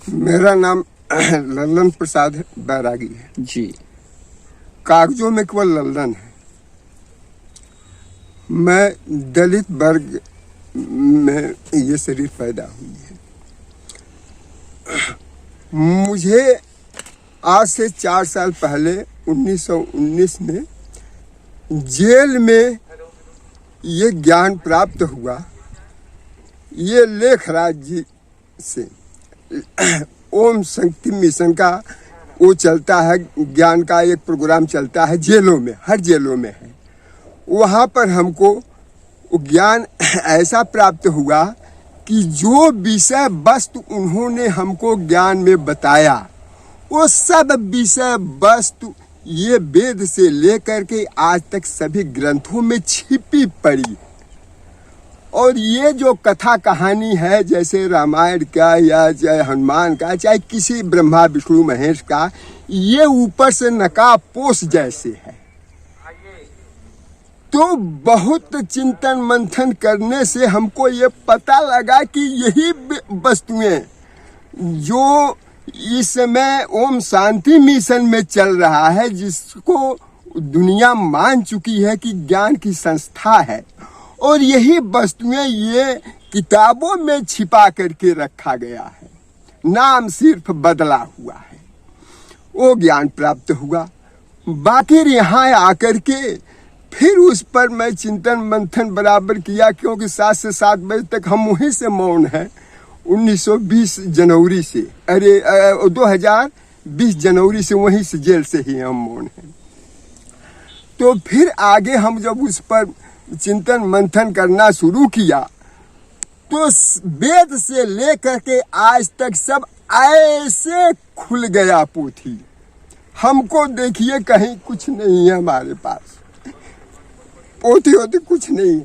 मेरा नाम लल्लन प्रसाद बैरागी है जी। कागजों में केवल लल्लन है। मैं दलित वर्ग में ये शरीर पैदा हुई है। मुझे आज से 4 साल पहले 1919 में जेल में ये ज्ञान प्राप्त हुआ। ये लेखराज जी से ओम शक्ति मिशन का वो चलता है, ज्ञान का एक प्रोग्राम चलता है जेलों में, हर जेलों में है। वहाँ पर हमको ज्ञान ऐसा प्राप्त हुआ कि जो विषय वस्तु उन्होंने हमको ज्ञान में बताया वो सब विषय वस्तु ये वेद से लेकर के आज तक सभी ग्रंथों में छिपी पड़ी। और ये जो कथा कहानी है, जैसे रामायण का या चाहे हनुमान का, चाहे किसी ब्रह्मा विष्णु महेश का, ये ऊपर से नकाब पोश जैसे है। तो बहुत चिंतन मंथन करने से हमको ये पता लगा कि यही वस्तुएं जो इस समय ओम शांति मिशन में चल रहा है, जिसको दुनिया मान चुकी है कि ज्ञान की संस्था है, और यही वस्तुएं ये किताबों में छिपा करके रखा गया है, नाम सिर्फ बदला हुआ है। वो ज्ञान प्राप्त हुआ। बाकी यहाँ आकर के फिर उस पर मैं चिंतन मंथन बराबर किया, क्योंकि 7 से 7 बजे तक हम वहीं से मौन हैं। 1920 जनवरी से 2020 जनवरी से वहीं से जेल से ही हम मौन हैं। तो फिर आगे हम जब उस पर चिंतन मंथन करना शुरू किया तो वेद से लेकर के आज तक सब ऐसे खुल गया पोथी। हमको देखिए कहीं कुछ नहीं है हमारे पास, पोथी होती कुछ नहीं,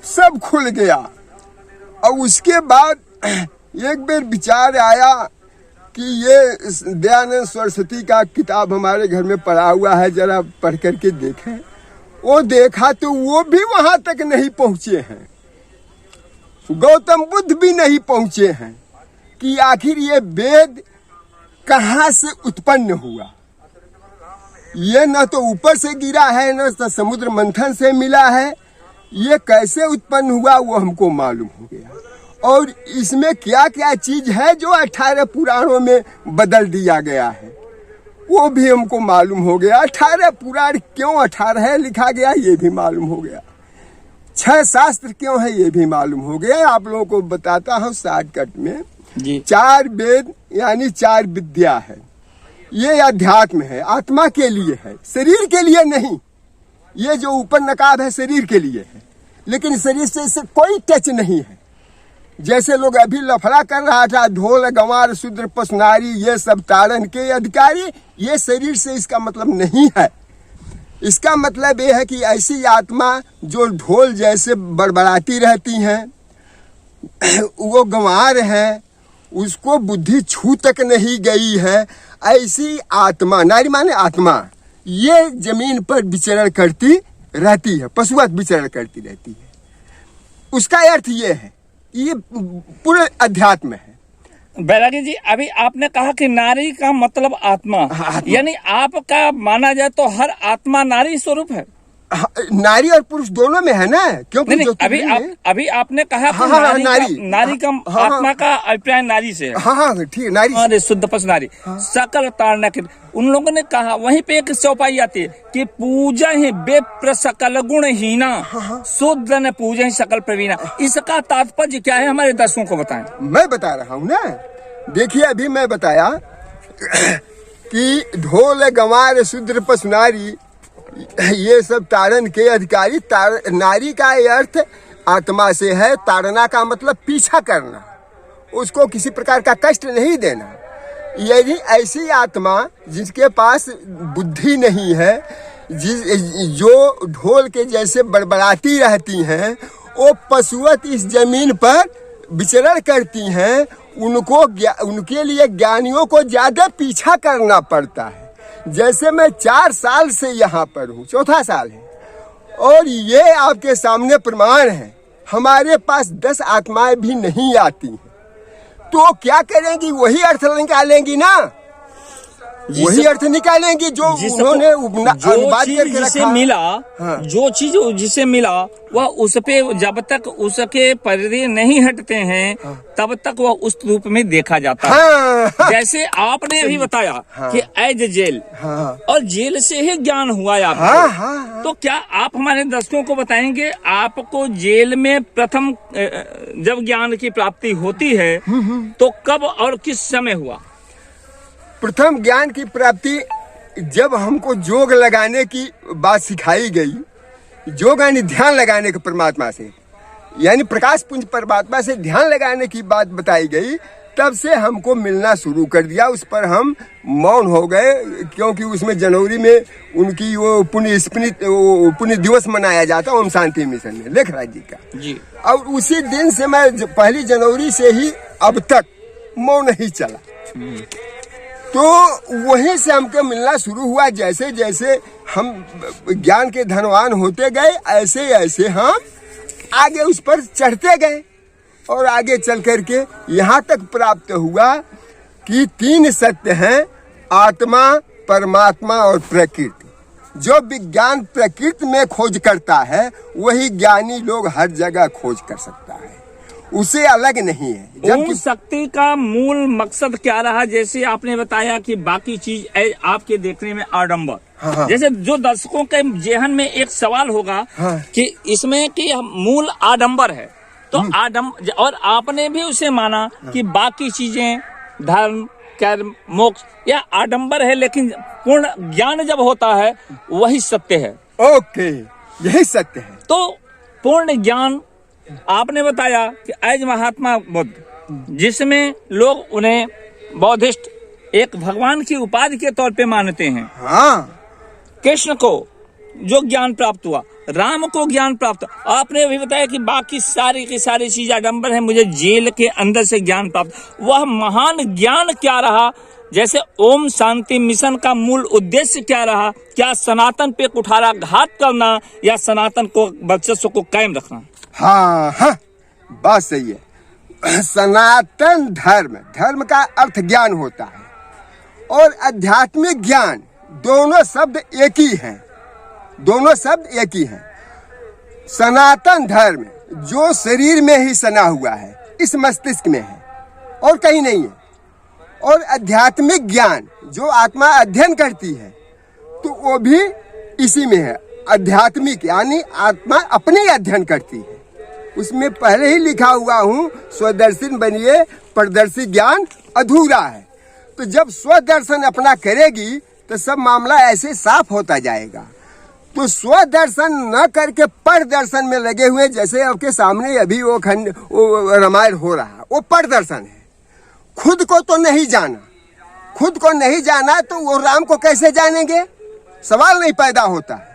सब खुल गया। और उसके बाद एक बार विचार आया कि ये दयानंद सरस्वती का किताब हमारे घर में पढ़ा हुआ है, जरा पढ़ करके देखें। वो देखा तो वो भी वहां तक नहीं पहुंचे हैं, गौतम बुद्ध भी नहीं पहुंचे हैं कि आखिर ये वेद कहाँ से उत्पन्न हुआ। ये न तो ऊपर से गिरा है, न तो समुद्र मंथन से मिला है। ये कैसे उत्पन्न हुआ वो हमको मालूम हो गया। और इसमें क्या क्या चीज है जो 18 पुराणों में बदल दिया गया है वो भी हमको मालूम हो गया। 18 पुराण क्यों 18 लिखा गया ये भी मालूम हो गया। 6 शास्त्र क्यों है ये भी मालूम हो गया। आप लोगों को बताता हूँ शॉर्टकट में जी। 4 वेद यानी 4 विद्या है। ये अध्यात्म है, आत्मा के लिए है, शरीर के लिए नहीं। ये जो ऊपर नकाब है शरीर के लिए है, लेकिन शरीर से इससे कोई टच नहीं है। जैसे लोग अभी लफड़ा कर रहा था, ढोल गंवार शूद्र पसनारी ये सब ताड़न के अधिकारी, ये शरीर से इसका मतलब नहीं है। इसका मतलब ये है कि ऐसी आत्मा जो ढोल जैसे बड़बड़ाती रहती हैं, वो गंवार है, उसको बुद्धि छू तक नहीं गई है, ऐसी आत्मा, नारी माने आत्मा, ये जमीन पर विचरण करती रहती है, पशुवत विचरण करती रहती है। उसका अर्थ ये है, ये पूरे अध्यात्म है। बैरागी जी, अभी आपने कहा कि नारी का मतलब आत्मा, यानी आपका माना जाए तो हर आत्मा नारी स्वरूप है। नारी और पुरुष दोनों में है ना, क्योंकि अभी आपने कहा कि नारी का आत्मा का अभिप्राय नारी से है। हाँ ठीक है, नारी अरे शुद्ध पस नारी सकल तारणा के उन लोगों ने कहा। वहीं पे एक चौपाई आती है कि पूजा ही बेप्र सकल गुण हीना, शुद्ध न पूजा ही सकल प्रवीणा। इसका तात्पर्य क्या है हमारे दर्शकों को बताएं। मैं बता रहा हूँ ना, देखिए अभी मैं बताया कि ढोल गंवार शूद्र पस नारी ये सब तारण के अधिकारी। नारी का अर्थ आत्मा से है, ताड़ना का मतलब पीछा करना, उसको किसी प्रकार का कष्ट नहीं देना। यदि ऐसी आत्मा जिसके पास बुद्धि नहीं है, जो ढोल के जैसे बड़बड़ाती रहती हैं, वो पशुवत इस जमीन पर विचरण करती हैं, उनके लिए ज्ञानियों को ज्यादा पीछा करना पड़ता है। जैसे मैं 4 साल से यहाँ पर हूँ, 4था साल है, और ये आपके सामने प्रमाण है। हमारे पास 10 आत्माएं भी नहीं आती हैं। तो क्या करेंगी, वही अर्थ निकालेंगी ना, वही अर्थ निकालेंगी जो उन्होंने अनुवाद करके जिसे रखा। मिला, हाँ। जो चीज जिसे मिला वह उस पे जब तक उसके पर्दे नहीं हटते हैं तब तक वह उस रूप में देखा जाता है। हाँ। जैसे आपने अभी बताया कि एज जेल, हाँ। और जेल से ही ज्ञान हुआ है आपको। हाँ, हाँ। तो क्या आप हमारे दर्शकों को बताएंगे आपको जेल में प्रथम जब ज्ञान की प्राप्ति होती है तो कब और किस समय हुआ? प्रथम ज्ञान की प्राप्ति जब हमको जोग लगाने की बात सिखाई गई, जोग यानी ध्यान लगाने के परमात्मा से, यानी प्रकाश पुंज परमात्मा से ध्यान लगाने की बात बताई गई, तब से हमको मिलना शुरू कर दिया। उस पर हम मौन हो गए, क्योंकि उसमें जनवरी में उनकी वो पुण्य दिवस मनाया जाता ओम शांति मिशन में लेखराज जी का जी। और उसी दिन से मैं 1 जनवरी से ही अब तक मौन ही चला। तो वहीं से हमको मिलना शुरू हुआ। जैसे जैसे हम ज्ञान के धनवान होते गए, ऐसे ऐसे हम आगे उस पर चढ़ते गए और आगे चल करके यहाँ तक प्राप्त हुआ कि 3 सत्य हैं, आत्मा, परमात्मा और प्रकृति। जो विज्ञान प्रकृति में खोज करता है वही ज्ञानी लोग हर जगह खोज कर सकता है, उसे अलग नहीं है। जबकि शक्ति का मूल मकसद क्या रहा? जैसे आपने बताया कि बाकी चीज आपके देखने में आडंबर। हाँ। जैसे जो दर्शकों के जेहन में एक सवाल होगा हाँ। कि इसमें कि मूल आडंबर है, तो आडंबर, और आपने भी उसे माना कि बाकी चीजें धर्म, कर्म, मोक्ष या आडंबर है, लेकिन पूर्ण ज्ञान जब होता है वही सत्य है। ओके, यही सत्य है। तो पूर्ण ज्ञान आपने बताया कि एज महात्मा बुद्ध, जिसमें लोग उन्हें बौद्धिस्ट एक भगवान की उपाधि के तौर पे मानते हैं। हाँ। कृष्ण को जो ज्ञान प्राप्त हुआ, राम को ज्ञान प्राप्त, आपने भी बताया कि बाकी सारी की सारी चीज आडंबर है, मुझे जेल के अंदर से ज्ञान प्राप्त। वह महान ज्ञान क्या रहा? जैसे ओम शांति मिशन का मूल उद्देश्य क्या रहा? क्या सनातन पे कुठाराघात करना या सनातन को वर्चस्व को कायम रखना? हाँ हाँ, बात सही है। सनातन धर्म का अर्थ ज्ञान होता है और आध्यात्मिक ज्ञान, दोनों शब्द एक ही हैं, दोनों शब्द एक ही हैं। सनातन धर्म जो शरीर में ही सना हुआ है, इस मस्तिष्क में है और कहीं नहीं है। और आध्यात्मिक ज्ञान जो आत्मा अध्ययन करती है, तो वो भी इसी में है। आध्यात्मिक यानी आत्मा अपने अध्ययन करती है। उसमें पहले ही लिखा हुआ हूँ, स्वदर्शन बनिए, परदर्शी ज्ञान अधूरा है। तो जब स्वदर्शन अपना करेगी तो सब मामला ऐसे साफ होता जाएगा। तो स्वदर्शन न करके परदर्शन में लगे हुए, जैसे आपके सामने अभी वो रामायण हो रहा, वो परदर्शन है। खुद को तो नहीं जाना, खुद को नहीं जाना तो वो राम को कैसे जानेंगे? सवाल नहीं पैदा होता है।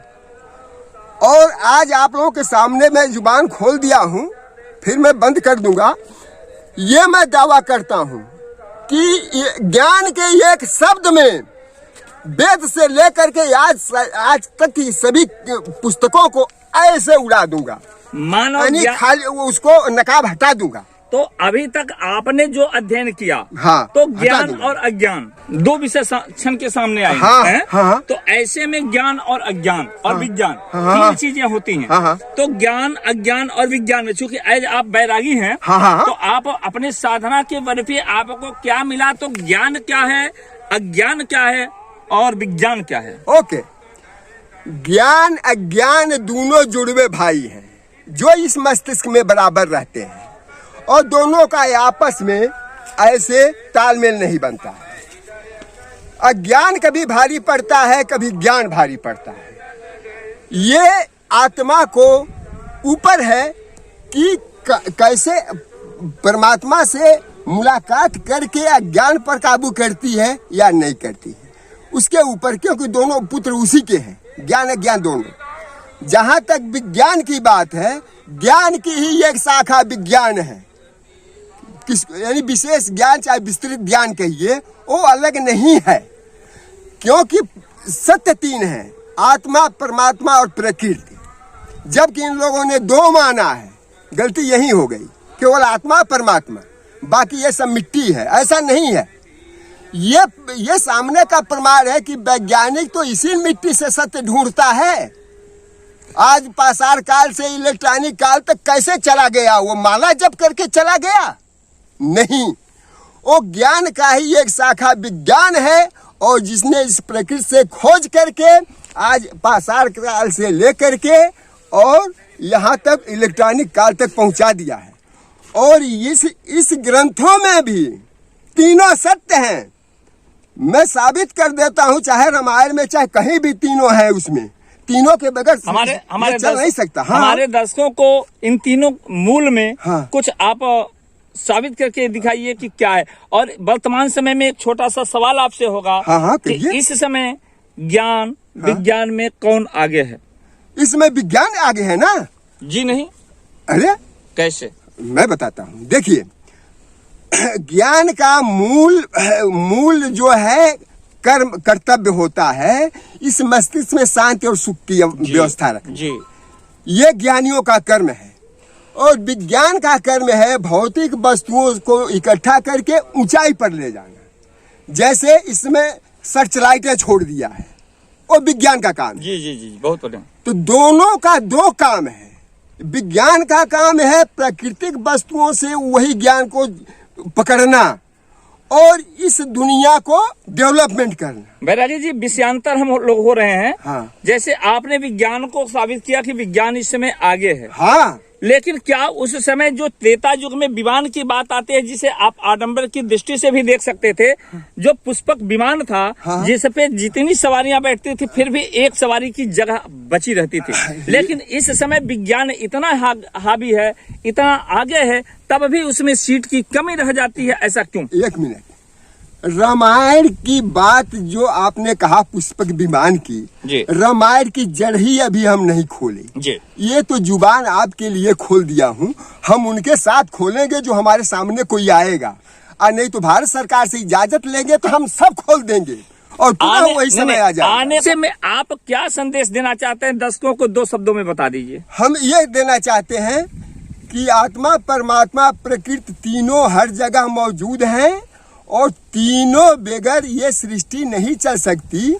और आज आप लोगों के सामने मैं जुबान खोल दिया हूँ, फिर मैं बंद कर दूंगा। ये मैं दावा करता हूँ कि ज्ञान के एक शब्द में वेद से लेकर के आज तक की सभी पुस्तकों को ऐसे उड़ा दूंगा, मानव खाली उसको नकाब हटा दूंगा। तो अभी तक आपने जो अध्ययन किया, हाँ, तो ज्ञान और अज्ञान दो विषय क्षण के सामने आए हैं। हाँ, तो ऐसे में ज्ञान और अज्ञान और विज्ञान, हाँ, 3 चीजें होती हैं। हाँ, तो ज्ञान, अज्ञान और विज्ञान में, चूंकि आज आप बैरागी हैं, हाँ, तो आप अपने साधना के बल पे आपको क्या मिला? तो ज्ञान क्या है, अज्ञान क्या है और विज्ञान क्या है? ओके, ज्ञान अज्ञान दोनों जुड़वे भाई हैं, जो इस मस्तिष्क में बराबर रहते हैं और दोनों का आपस में ऐसे तालमेल नहीं बनता है। अज्ञान कभी भारी पड़ता है, कभी ज्ञान भारी पड़ता है। ये आत्मा को ऊपर है कि कैसे परमात्मा से मुलाकात करके अज्ञान पर काबू करती है या नहीं करती है, उसके ऊपर, क्योंकि दोनों पुत्र उसी के हैं, ज्ञान अज्ञान दोनों। जहां तक विज्ञान की बात है, ज्ञान की ही एक शाखा विज्ञान है, यानी विशेष ज्ञान, चाहे विस्तृत ज्ञान कहिए, वो अलग नहीं है। क्योंकि सत्य 3 है, आत्मा, परमात्मा और प्रकृति। जबकि इन लोगों ने 2 माना है, गलती यही हो गई, केवल आत्मा परमात्मा। बाकी ये सब मिट्टी है, ऐसा नहीं है। ये सामने का प्रमाण है कि वैज्ञानिक तो इसी मिट्टी से सत्य ढूंढता है। आज पाषाण काल से इलेक्ट्रॉनिक काल तक कैसे चला गया? वो माला जप करके चला गया? नहीं, वो ज्ञान का ही एक शाखा विज्ञान है, और जिसने इस प्रकृति से खोज करके आज पाषाण काल से लेकर के और यहाँ तक इलेक्ट्रॉनिक काल तक पहुँचा दिया है। और इस ग्रंथों में भी तीनों सत्य हैं। मैं साबित कर देता हूँ, चाहे रामायण में चाहे कहीं भी तीनों है, उसमें तीनों के बगैर हमारे चल नहीं सकता। हाँ, हमारे दर्शकों को इन तीनों मूल में हाँ, कुछ आप साबित करके दिखाइए कि क्या है। और वर्तमान समय में एक छोटा सा सवाल आपसे होगा, हाँ, कि इस समय ज्ञान विज्ञान में कौन आगे है? इसमें विज्ञान आगे है ना? जी नहीं। अरे कैसे? मैं बताता हूँ। देखिए, ज्ञान का मूल जो है कर्म कर्तव्य होता है, इस मस्तिष्क में शांति और सुख की व्यवस्था रखना। जी, ये ज्ञानियों का कर्म है। और विज्ञान का कर्म है भौतिक वस्तुओं को इकट्ठा करके ऊंचाई पर ले जाना। जैसे इसमें सर्च लाइटें छोड़ दिया है, वो विज्ञान का काम है। जी जी जी, बहुत बढ़िया। तो दोनों का दो काम है। विज्ञान का काम है प्राकृतिक वस्तुओं से वही ज्ञान को पकड़ना और इस दुनिया को डेवलपमेंट करना। बैरागी जी, विषयांतर हम लोग हो रहे हैं। हाँ, जैसे आपने विज्ञान को साबित किया कि विज्ञान इस समय आगे है, हाँ, लेकिन क्या उस समय जो त्रेता युग में विमान की बात आती है, जिसे आप आडंबर की दृष्टि से भी देख सकते थे, जो पुष्पक विमान था, हाँ, जिस पे जितनी सवारियां बैठती थी फिर भी एक सवारी की जगह बची रहती थी। लेकिन इस समय विज्ञान इतना हावी है, इतना आगे है, तब भी उसमें सीट की कमी रह जाती है। ऐसा क्यों? एक मिनट, रामायण की बात जो आपने कहा पुष्पक विमान की, रामायण की जड़ ही अभी हम नहीं खोले जी। ये तो जुबान आपके लिए खोल दिया हूँ, हम उनके साथ खोलेंगे जो हमारे सामने कोई आएगा, और नहीं तो भारत सरकार से इजाजत लेंगे तो हम सब खोल देंगे और पुनः वही समय आ जाएगा। आने से में आप क्या संदेश देना चाहते हैं? दर्शकों को 2 शब्दों में बता दीजिए। हम ये देना चाहते हैं कि आत्मा, परमात्मा, प्रकृति तीनों हर जगह मौजूद हैं, और तीनों बगैर ये सृष्टि नहीं चल सकती।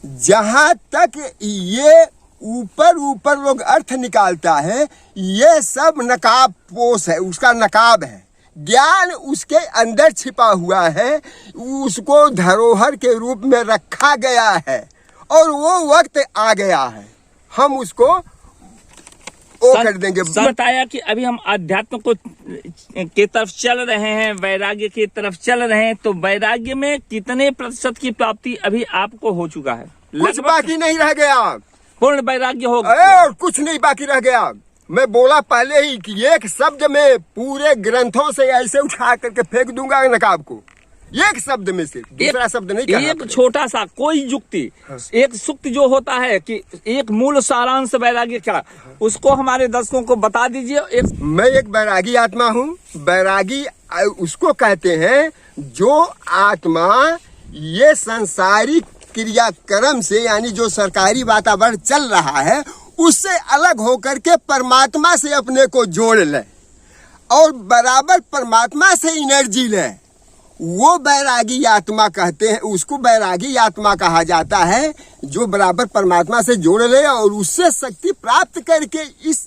जहां तक ये ऊपर लोग अर्थ निकालता है, ये सब नकाब पोष है, उसका नकाब है। ज्ञान उसके अंदर छिपा हुआ है, उसको धरोहर के रूप में रखा गया है, और वो वक्त आ गया है, हम उसको कर देंगे। बताया कि अभी हम अध्यात्म को की तरफ चल रहे हैं, वैराग्य की तरफ चल रहे हैं, तो वैराग्य में कितने प्रतिशत की प्राप्ति अभी आपको हो चुका है? कुछ बाकी नहीं रह गया, पूर्ण वैराग्य हो गया और कुछ नहीं बाकी रह गया। मैं बोला पहले ही कि एक शब्द में पूरे ग्रंथों से ऐसे उठा करके फेंक दूंगा नकाब को, एक शब्द में से, दूसरा शब्द नहीं कहना। एक छोटा सा कोई युक्ति, एक सूक्त जो होता है कि एक मूल सारांश वैराग्य क्या, उसको हमारे दर्शकों को बता दीजिए। मैं एक बैरागी आत्मा हूँ। बैरागी उसको कहते हैं जो आत्मा ये संसारिक क्रियाक्रम से, यानी जो सरकारी वातावरण चल रहा है, उससे अलग होकर के परमात्मा से अपने को जोड़ ले और बराबर परमात्मा से एनर्जी ले, वो बैरागी आत्मा कहते हैं। उसको बैरागी आत्मा कहा जाता है, जो बराबर परमात्मा से जोड़ ले और उससे शक्ति प्राप्त करके इस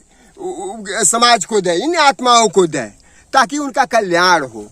समाज को दे, इन आत्माओं को दे, ताकि उनका कल्याण हो।